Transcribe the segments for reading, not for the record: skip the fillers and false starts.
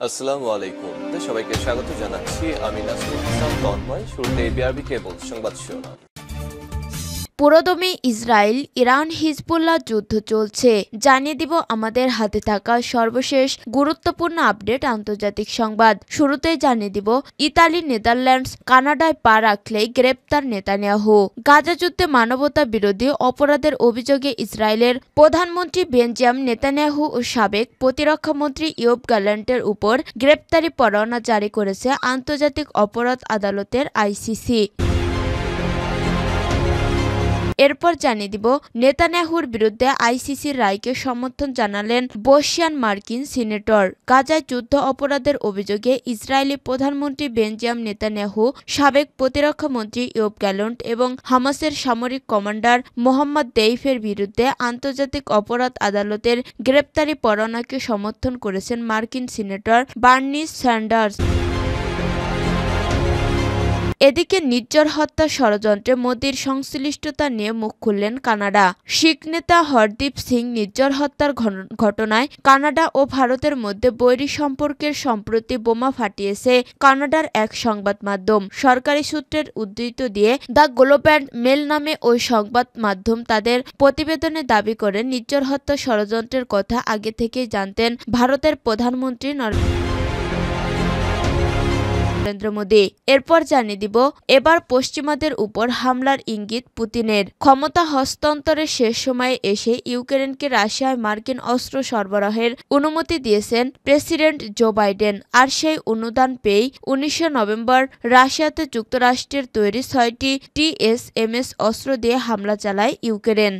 আসসালামু আলাইকুম। সবাইকে স্বাগত জানাচ্ছি। আমি নাসরুল ইসলাম তন্ময়। শুরুতে বিআরবি কেবল সংবাদ শিরোনাম। পুরোদমে ইসরায়েল ইরান হিজবুল্লাহ যুদ্ধ চলছে, জানিয়ে দিব আমাদের হাতে থাকা সর্বশেষ গুরুত্বপূর্ণ আপডেট আন্তর্জাতিক সংবাদ। শুরুতেই জানিয়ে দিব ইতালি, নেদারল্যান্ডস, কানাডায় পা রাখলেই গ্রেপ্তার নেতানিয়াহু। গাজা যুদ্ধে মানবতা বিরোধী অপরাধের অভিযোগে ইসরায়েলের প্রধানমন্ত্রী বেঞ্জামিন নেতানিয়াহু ও সাবেক প্রতিরক্ষামন্ত্রী ইয়োব গ্যালান্টের উপর গ্রেপ্তারি পরোয়ানা জারি করেছে আন্তর্জাতিক অপরাধ আদালতের আইসিসি। এরপর জানিয়ে দিব নেতানিয়াহুর বিরুদ্ধে আইসিসির রায়কে সমর্থন জানালেন বর্ষিয়ান মার্কিন সিনেটর। গাজায় যুদ্ধ অপরাধের অভিযোগে ইসরায়েলি প্রধানমন্ত্রী বেঞ্জামিন নেতানিয়াহু, সাবেক প্রতিরক্ষামন্ত্রী ইয়োব গ্যালান্ট এবং হামাসের সামরিক কমান্ডার মোহাম্মদ দেইফের বিরুদ্ধে আন্তর্জাতিক অপরাধ আদালতের গ্রেপ্তারি পরোয়ানাকে সমর্থন করেছেন মার্কিন সিনেটর বার্নি স্যান্ডার্স। এদিকে নির্ঝর হত্যা ষড়যন্ত্রে মোদির সংশ্লিষ্টতা নিয়ে মুখ খুললেন কানাডা। শিখ নেতা হরদীপ সিং নির্ঝর হত্যার ঘটনায় কানাডা ও ভারতের মধ্যে বৈরী সম্পর্কের সম্প্রতি বোমা ফাটিয়েছে কানাডার এক সংবাদ মাধ্যম। সরকারি সূত্রের উদ্ধৃত দিয়ে দ্য গ্লোব অ্যান্ড মেল নামে ওই সংবাদ মাধ্যম তাদের প্রতিবেদনে দাবি করে নির্ঝর হত্যা ষড়যন্ত্রের কথা আগে থেকেই জানতেন ভারতের প্রধানমন্ত্রী নরেন্দ্র মোদী। এরপর জানিয়ে দিব এবার পশ্চিমাদের উপর হামলার ইঙ্গিত পুতিনের। ক্ষমতা হস্তান্তরের শেষ সময়ে এসে ইউক্রেনকে রাশিয়ায় মার্কিন অস্ত্র সরবরাহের অনুমতি দিয়েছেন প্রেসিডেন্ট জো বাইডেন। আর সেই অনুদান পেয়েই ১৯ নভেম্বর রাশিয়াতে যুক্তরাষ্ট্রের তৈরি ৬টি টিএসএমএস অস্ত্র দিয়ে হামলা চালায় ইউক্রেন।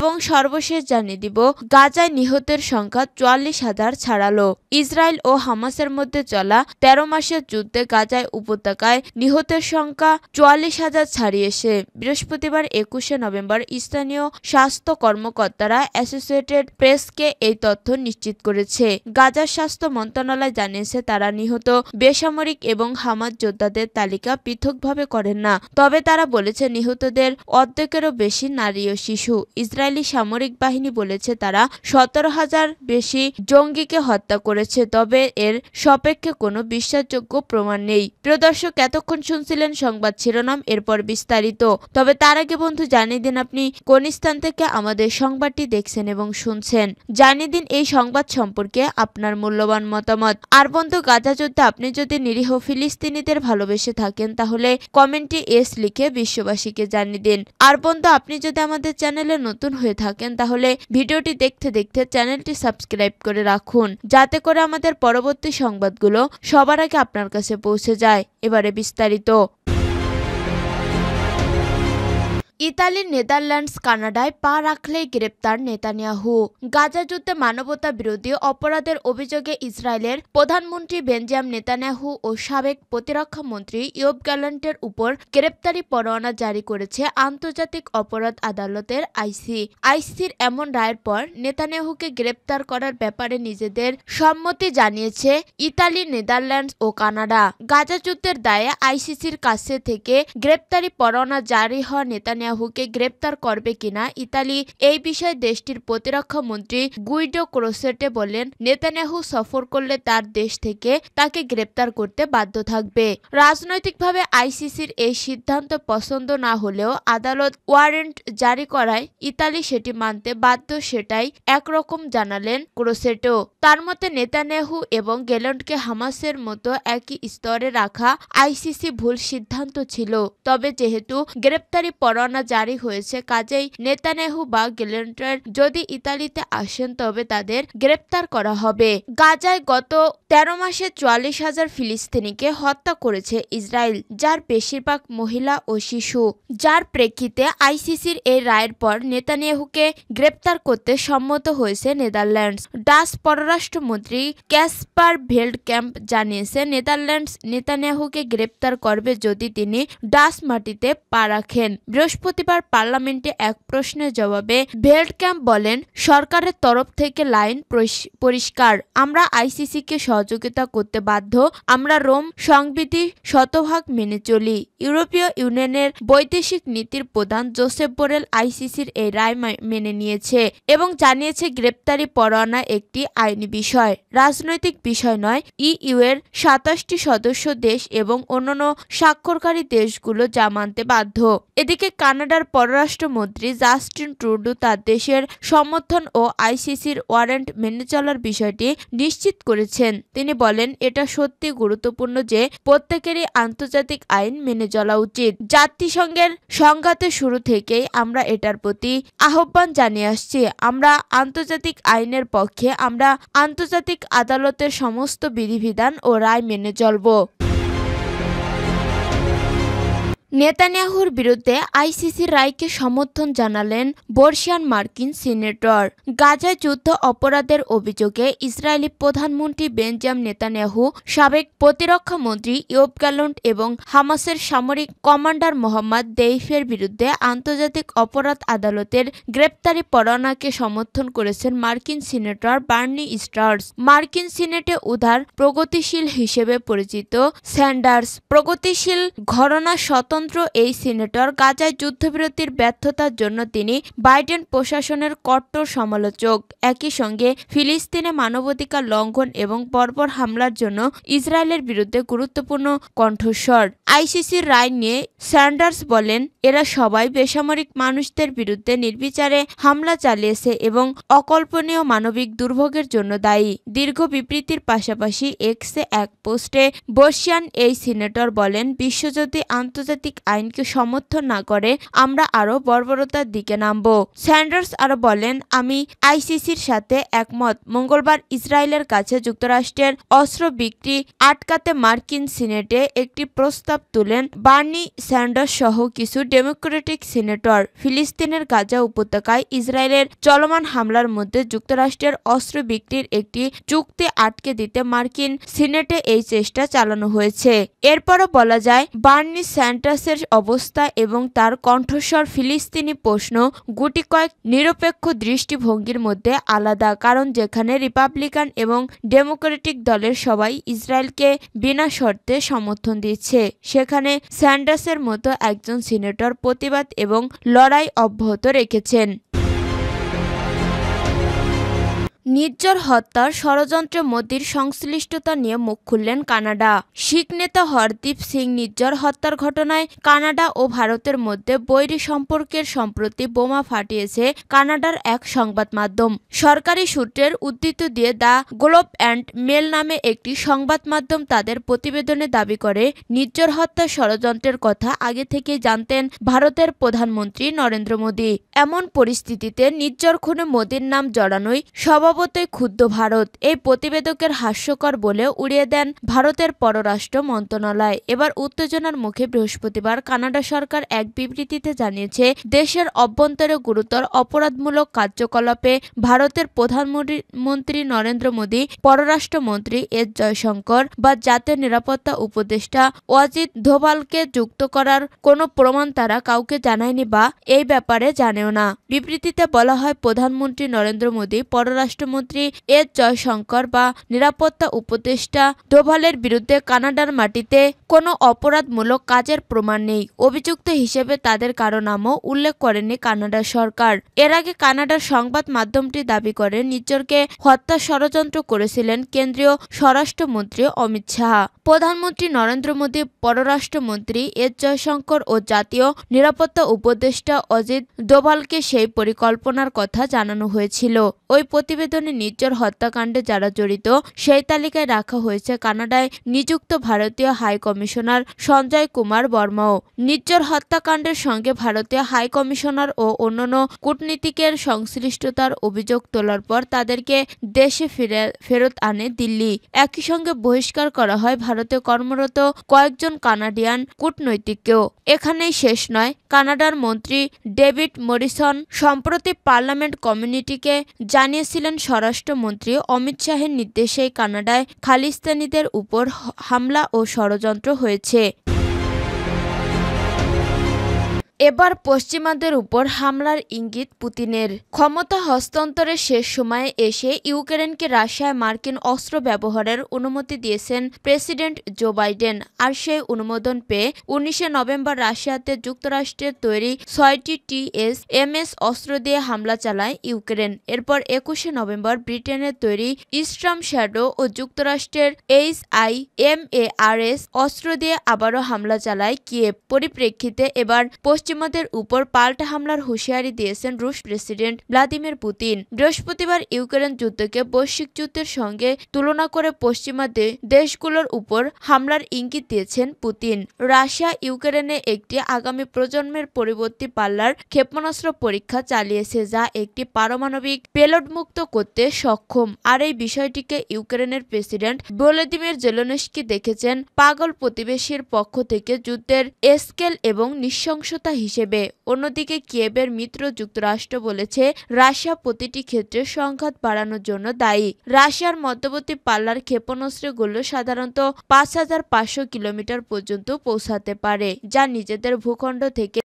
এবং সর্বশেষ জানিয়ে দিব গাজায় নিহতের সংখ্যা ৪৪,০০০ ছাড়ালো। ইসরায়েল ও হামাসের মধ্যে চলা ১৩ মাসের যুদ্ধে গাজায় উপত্যকায় নিহতের সংখ্যা ৪৪,০০০ ছাড়িয়েছে। বৃহস্পতিবার ২১ নভেম্বর স্থানীয় স্বাস্থ্য কর্মকর্তারা অ্যাসোসিয়েটেড প্রেসকে এই তথ্য নিশ্চিত করেছে। গাজার স্বাস্থ্য মন্ত্রণালয় জানিয়েছে তারা নিহত বেসামরিক এবং হামাস যোদ্ধাদের তালিকা পৃথকভাবে করেন না। তবে তারা বলেছে নিহতদের অর্ধেকেরও বেশি নারী ও শিশু। ইসরায়েলি সামরিক বাহিনী বলেছে তারা ১৭,০০০ বেশি জঙ্গিকে হত্যা করেছে, তবে এর সপক্ষে কোনো বিশ্বাসযোগ্য প্রমাণ নেই। প্রিয় দর্শক, এতক্ষণ শুনছিলেন সংবাদ শিরোনাম, এরপর বিস্তারিত। তবে তার আগে বন্ধু জানিয়ে দিন আপনি কোন স্থান থেকে আমাদের সংবাদটি দেখছেন এবং শুনছেন। জানিয়ে দিন এই সংবাদ সম্পর্কে আপনার মূল্যবান মতামত। আর বন্ধু, গাজা যুদ্ধে আপনি যদি নিরীহ ফিলিস্তিনিদের ভালোবেসে থাকেন তাহলে কমেন্টে এস লিখে বিশ্ববাসীকে জানিয়ে দিন। আর বন্ধু, আপনি যদি আমাদের চ্যানেলে নতুন হয়ে থাকেন তাহলে ভিডিওটি দেখতে দেখতে চ্যানেলটি সাবস্ক্রাইব করে রাখুন, যাতে করে আমাদের পরবর্তী সংবাদগুলো সবার আগে আপনার কাছে পৌঁছে যায়। এবারে বিস্তারিত। ইতালি, নেদারল্যান্ডস, কানাডায় পা রাখলেই গ্রেপ্তার নেতানিয়াহু। গাজা যুদ্ধে মানবতা বিরোধী অপরাধের অভিযোগে ইসরায়েলের প্রধানমন্ত্রী বেঞ্জামিন নেতানিয়াহু ও সাবেক প্রতিরক্ষা মন্ত্রী ইয়োব গ্যালান্টের উপর গ্রেপ্তারি পরোয়ানা জারি করেছে আন্তর্জাতিক অপরাধ আদালতের আইসিসির এমন রায়ের পর নেতানিয়াহুকে গ্রেপ্তার করার ব্যাপারে নিজেদের সম্মতি জানিয়েছে ইতালি, নেদারল্যান্ডস ও কানাডা। গাজা যুদ্ধের দায়ে আইসিসির কাছে থেকে গ্রেপ্তারি পরোয়ানা জারি হওয়া নেতানিয়াহুকে গ্রেপ্তার করবে কিনা ইতালি এই বিষয়ে দেশটির প্রতিরক্ষা মন্ত্রী গুইডো ক্রোসেটে বলেন, নেতানিয়াহু সফর করলে তার দেশ থেকে তাকে গ্রেপ্তার করতে বাধ্য থাকবে। রাজনৈতিকভাবে আইসিসির এই সিদ্ধান্ত পছন্দ না হলেও আদালত ওয়ারেন্ট জারি করায় ইতালি সেটি মানতে বাধ্য, সেটাই একরকম জানালেন ক্রোসেটো। তার মতে নেতানিয়াহু এবং গ্যালান্টকে হামাসের মতো একই স্তরে রাখা আইসিসি ভুল সিদ্ধান্ত ছিল। তবে যেহেতু গ্রেপ্তারি পরোয়ানা জারি হয়েছে, কাজেই নেতানিয়াহু বা গ্যালান্টের যদি ইতালিতে আসেন তবে তাদের গ্রেপ্তার করা হবে। গাজায় গত ১৩ মাসে ৪৪,০০০ ফিলিস্তিনিকে হত্যা করেছে ইসরায়েল, যার বেশিরভাগ মহিলা ও শিশু। যার প্রেক্ষিতে আইসিসির এই রায়ের পর নেতানিয়াহুকে গ্রেপ্তার করতে সম্মত হয়েছে নেদারল্যান্ডস। ডাচ পররাষ্ট্রমন্ত্রী ক্যাসপার ভেল্ডক্যাম্প জানিয়েছে নেদারল্যান্ডস নেতানিয়াহুকে গ্রেপ্তার করবে যদি তিনি ডাচ মাটিতে পা রাখেন। বৃহস্পতিবার বৃহস্পতিবার পার্লামেন্টে এক প্রশ্নের জবাবে ভেল্টক্যাম্প বলেন, সরকারের তরফ থেকে লাইন পরিষ্কার। আমরা আইসিসিকে সহযোগিতা করতে বাধ্য। আমরা রোম সংবিধি শতভাগ মেনে চলি। ইউরোপীয় ইউনিয়নের বৈদেশিক নীতির প্রধান জোসেফ বোরেল আইসিসির এই রায় মেনে নিয়েছে এবং জানিয়েছে গ্রেপ্তারি পরোয়ানা একটি আইনি বিষয়, রাজনৈতিক বিষয় নয়। ইইউ এর ২৭টি সদস্য দেশ এবং অন্যান্য স্বাক্ষরকারী দেশগুলো যা মানতে বাধ্য। এদিকে কানাডার পররাষ্ট্রমন্ত্রী জাস্টিন ট্রুডো তার দেশের সমর্থন ও আইসিসির ওয়ারেন্ট মেনে চলার বিষয়টি নিশ্চিত করেছেন। তিনি বলেন, এটা সত্যি গুরুত্বপূর্ণ যে প্রত্যেকেরই আন্তর্জাতিক আইন মেনে চলা উচিত। জাতিসংঘের সংঘাতের শুরু থেকেই আমরা এটার প্রতি আহ্বান জানিয়ে আসছি। আমরা আন্তর্জাতিক আইনের পক্ষে। আমরা আন্তর্জাতিক আদালতের সমস্ত বিধিবিধান ও রায় মেনে চলব। নেতানিয়াহুর বিরুদ্ধে আইসিসির রায়কে সমর্থন জানালেন বর্ষিয়ান মার্কিন সিনেটর। গাজায় যুদ্ধ অপরাধের অভিযোগে ইসরায়েলি প্রধানমন্ত্রী বেঞ্জামিন নেতানিয়াহু, সাবেক প্রতিরক্ষা মন্ত্রী ইয়োব গ্যালন্ট এবং হামাসের সামরিক কমান্ডার মোহাম্মদ দেইফের বিরুদ্ধে আন্তর্জাতিক অপরাধ আদালতের গ্রেপ্তারি পরোয়ানাকে সমর্থন করেছেন মার্কিন সিনেটর বার্নি স্যান্ডার্স। মার্কিন সিনেটে উদার প্রগতিশীল হিসেবে পরিচিত স্যান্ডার্স প্রগতিশীল ঘরানার স্বতন্ত্র এই সিনেটর গাজায় যুদ্ধবিরতির ব্যর্থতার জন্য তিনি বাইডেন প্রশাসনের কট্টর সমালোচক। একই সঙ্গে ফিলিস্তিনে মানবাধিকার লঙ্ঘন এবং বর্বর হামলার জন্য ইসরায়েলের বিরুদ্ধে গুরুত্বপূর্ণ কণ্ঠস্বর। আইসিসির রায় নিয়ে স্যান্ডার্স বলেন, এরা সবাই বেসামরিক মানুষদের বিরুদ্ধে নির্বিচারে হামলা চালিয়েছে এবং অকল্পনীয় মানবিক দুর্ভোগের জন্য দায়ী। দীর্ঘ বিবৃতির পাশাপাশি এক্সে এক পোস্টে বর্ষিয়ান এই সিনেটর বলেন, বিশ্বজুড়ে আন্তর্জাতিক আইনকে সমর্থন না করে আমরা আরও বর্বরতার দিকে নামব। স্যান্ডার্স আরও বলেন, আমি আইসিসির সাথে একমত। মঙ্গলবার ইসরায়েলের কাছে যুক্তরাষ্ট্রের অস্ত্র বিক্রি আটকাতে মার্কিন সিনেটে একটি প্রস্তাব তুলেন বার্নি স্যান্ডার্স সহ কিছু ডেমোক্রেটিক সিনেটর। ফিলিস্তিনের গাজা উপত্যকায় ইসরায়েলের চলমান হামলার মধ্যে যুক্তরাষ্ট্রের অস্ত্র বিক্রির একটি চুক্তি আটকে দিতে মার্কিন সিনেটে এই চেষ্টা চালানো হয়েছে। এরপরও বলা যায়, বার্নি স্যান্ডার্সের অবস্থা এবং তার কণ্ঠস্বর ফিলিস্তিনি প্রশ্ন গুটি কয়েক নিরপেক্ষ দৃষ্টিভঙ্গির মধ্যে আলাদা। কারণ যেখানে রিপাবলিকান এবং ডেমোক্রেটিক দলের সবাই ইসরায়েলকে বিনা শর্তে সমর্থন দিচ্ছে, সেখানে স্যান্ডার্সের মতো একজন সিনেটর প্রতিবাদ এবং লড়াই অব্যাহত রেখেছেন। নির্ঝর হত্যার ষড়যন্ত্রে মোদির সংশ্লিষ্টতা নিয়ে মুখ খুললেন কানাডা। শিখ নেতা হরদীপ সিং নির্ঝর হত্যার ঘটনায় কানাডা ও ভারতের মধ্যে বৈরী সম্পর্কের সম্প্রতি বোমা ফাটিয়েছে কানাডার এক সংবাদ মাধ্যম। সরকারি সূত্রের উদ্ধৃতি দিয়ে দ্য গ্লোব অ্যান্ড মেল নামে একটি সংবাদ মাধ্যম তাদের প্রতিবেদনে দাবি করে, নির্ঝর হত্যার ষড়যন্ত্রের কথা আগে থেকেই জানতেন ভারতের প্রধানমন্ত্রী নরেন্দ্র মোদী। এমন পরিস্থিতিতে নির্ঝর খুনে মোদির নাম জড়ানোই স্বভাবতই ক্ষুব্ধ ভারত। এই প্রতিবেদকের হাস্যকর বলে উড়িয়ে দেন ভারতের পররাষ্ট্র মন্ত্রণালয়। এবার উত্তেজনার মুখে বৃহস্পতিবার কানাডা সরকার এক বিবৃতিতে জানিয়েছে, দেশের অভ্যন্তরে গুরুতর অপরাধমূলক কার্যকলাপে ভারতের প্রধানমন্ত্রী নরেন্দ্র মোদী, পররাষ্ট্রমন্ত্রী এস জয়শঙ্কর বা জাতীয় নিরাপত্তা উপদেষ্টা অজিত দোভালকে যুক্ত করার কোনো প্রমাণ তারা কাউকে জানায়নি বা এই ব্যাপারে জানেও না। বিবৃতিতে বলা হয়, প্রধানমন্ত্রী নরেন্দ্র মোদী, পররাষ্ট্রমন্ত্রী এস জয়শঙ্কর বা নিরাপত্তা উপদেষ্টা দোভালের বিরুদ্ধে কানাডার মাটিতে কোনো অপরাধমূলক কাজের প্রমাণ নেই। অভিযুক্ত হিসেবে তাদের কারো নামও উল্লেখ করেনি কানাডা সরকার। এর আগে কানাডার সংবাদ মাধ্যমটি দাবি করে, নির্ঝরকে হত্যা ষড়যন্ত্র করেছিলেন কেন্দ্রীয় স্বরাষ্ট্রমন্ত্রী অমিত শাহ। প্রধানমন্ত্রী নরেন্দ্র মোদী, পররাষ্ট্রমন্ত্রী এস জয়শঙ্কর ও জাতীয় নিরাপত্তা উপদেষ্টা অজিত দোভালকে সেই পরিকল্পনার কথা জানানো হয়েছিল। ওই প্রতিবেদনে নির্ঝর হত্যাকাণ্ডে যারা জড়িত সেই তালিকায় রাখা হয়েছে কানাডায় নিযুক্ত ভারতীয় হাই কমিশনার সঞ্জয় কুমার বর্মাও। নির্ঝর হত্যাকাণ্ডের সঙ্গে ভারতীয় হাই কমিশনার ও অন্যান্য কূটনীতিকের সংশ্লিষ্টতার অভিযোগ তোলার পর তাদেরকে দেশে ফেরত আনে দিল্লি। একই সঙ্গে বহিষ্কার করা হয় ভারতে কর্মরত কয়েকজন কানাডিয়ান কূটনৈতিককেও। এখানেই শেষ নয়, কানাডার মন্ত্রী ডেভিড মরিসন সম্প্রতি পার্লামেন্ট কমিটিকে জানিয়েছিলেন, স্বরাষ্ট্রমন্ত্রী অমিত শাহের নির্দেশেই কানাডায় খালিস্তানিদের উপর হামলা ও ষড়যন্ত্র হয়েছে। এবার পশ্চিমাদের উপর হামলার ইঙ্গিত পুতিনের। ক্ষমতা হস্তান্তরের শেষ সময়ে এসে ইউক্রেনকে রাশিয়ায় মার্কিন অস্ত্র ব্যবহারের অনুমতি দিয়েছেন প্রেসিডেন্ট জো বাইডেন। আর সেই অনুমোদন পেয়ে 19 নভেম্বর রাশিয়াতে যুক্তরাষ্ট্রের তৈরি 6টি TSMS অস্ত্র দিয়ে হামলা চালায় ইউক্রেন। এরপর 21 নভেম্বর ব্রিটেনের তৈরি স্টর্ম শ্যাডো ও যুক্তরাষ্ট্রের HIMARS অস্ত্র দিয়ে আবারও হামলা চালায় কিয়েভ। পরিপ্রেক্ষিতে এবার পশ্চিমাদের উপর পাল্টা হামলার হুঁশিয়ারি দিয়েছেন রুশ প্রেসিডেন্ট ভ্লাদিমির পুতিন। বৃহস্পতিবার ইউক্রেন যুদ্ধকে বৈশ্বিক যুদ্ধের সঙ্গে তুলনা করে পশ্চিমা দেশগুলোর উপর হামলার ইঙ্গিত দিয়েছেন পুতিন। রাশিয়া ইউক্রেনে একটি আগামী প্রজন্মের পরবর্তী পাল্লার ক্ষেপণাস্ত্র পরীক্ষা চালিয়েছে, যা একটি পারমাণবিক পেলোড মুক্ত করতে সক্ষম। আর এই বিষয়টিকে ইউক্রেনের প্রেসিডেন্ট ভলোদিমির জেলেনস্কি দেখেছেন পাগল প্রতিবেশীর পক্ষ থেকে যুদ্ধের স্কেল এবং নৃশংসতা হিসেবে। অন্যদিকে কিয়েভের মিত্র যুক্তরাষ্ট্র বলেছে রাশিয়া প্রতিটি ক্ষেত্রে সংঘাত বাড়ানোর জন্য দায়ী। রাশিয়ার মধ্যবর্তী পাল্লার ক্ষেপণাস্ত্রগুলো সাধারণত 5500 কিলোমিটার পর্যন্ত পৌঁছাতে পারে, যা নিজেদের ভূখণ্ড থেকে